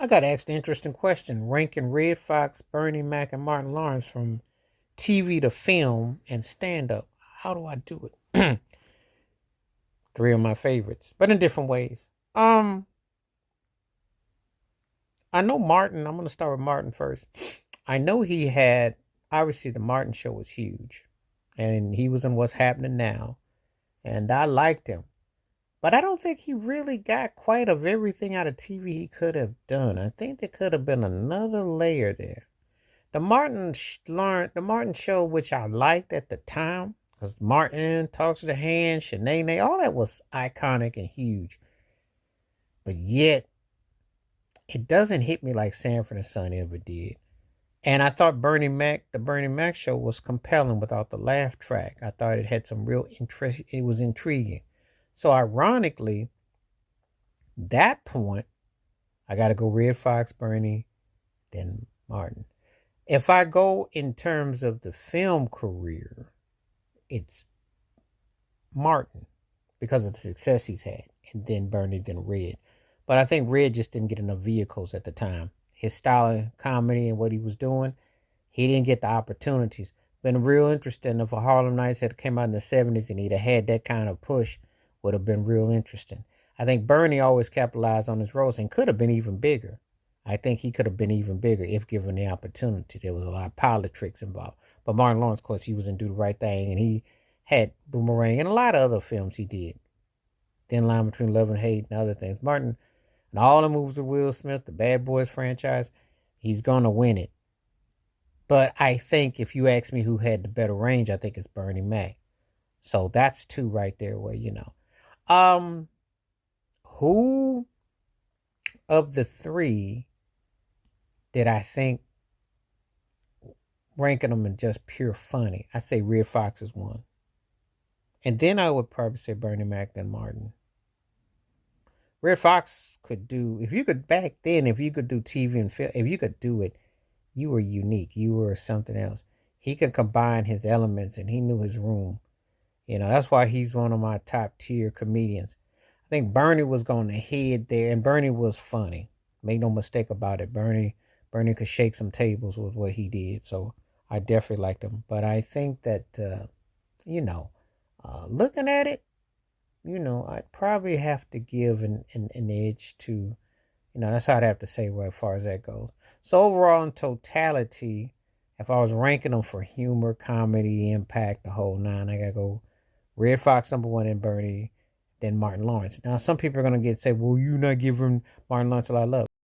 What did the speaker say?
I got asked an interesting question ranking Red Fox, Bernie Mac, and Martin Lawrence from TV to film and stand up. How do I do it? Three of my favorites, but in different ways. Um, I know Martin. I'm going to start with Martin first. I know he had, obviously, the Martin show was huge, and he was in What's Happening Now, and I liked him. But I don't think he really got quite of everything out of TV he could have done. I think there could have been another layer there. The Martin show, which I liked at the time, because Martin talks to the hand, Shanae, all that was iconic and huge. But yet, it doesn't hit me like Sanford and Son ever did. And I thought the Bernie Mac show was compelling without the laugh track. I thought it had some real interest. It was intriguing. So ironically, that point, I got to go Red Fox, Bernie, then Martin. If I go in terms of the film career, it's Martin because of the success he's had, and then Bernie, then Red. But I think Red just didn't get enough vehicles at the time. His style of comedy and what he was doing, he didn't get the opportunities. Been real interesting if a Harlem Nights had came out in the 70s and he'd have had that kind of push, would have been real interesting. I think Bernie always capitalized on his roles and could have been even bigger. I think he could have been even bigger if given the opportunity. There was a lot of politics involved. But Martin Lawrence, of course, he was in Do the Right Thing, and he had Boomerang and a lot of other films he did. Thin Line Between Love and Hate and other things. Martin, and all the movies with Will Smith, the Bad Boys franchise, he's going to win it. But I think if you ask me who had the better range, I think it's Bernie Mac. So that's two right there where, who of the three did I think ranking them in just pure funny? I say Red Fox is one. And then I would probably say Bernie Mac, then Martin. Red Fox could do, if you could back then, if you could do TV and film, if you could do it, you were unique. You were something else. He could combine his elements and he knew his room. That's why he's one of my top tier comedians. I think Bernie was going to head there, and Bernie was funny. Make no mistake about it. Bernie could shake some tables with what he did. So I definitely liked him. But I think that, looking at it, I'd probably have to give an edge to, that's how I'd have to say as far as that goes. So overall, in totality, if I was ranking them for humor, comedy, impact, the whole nine, I gotta go Red Fox number one, and Bernie, then Martin Lawrence. Now, some people are gonna say, "Well, you're not giving Martin Lawrence a lot of love."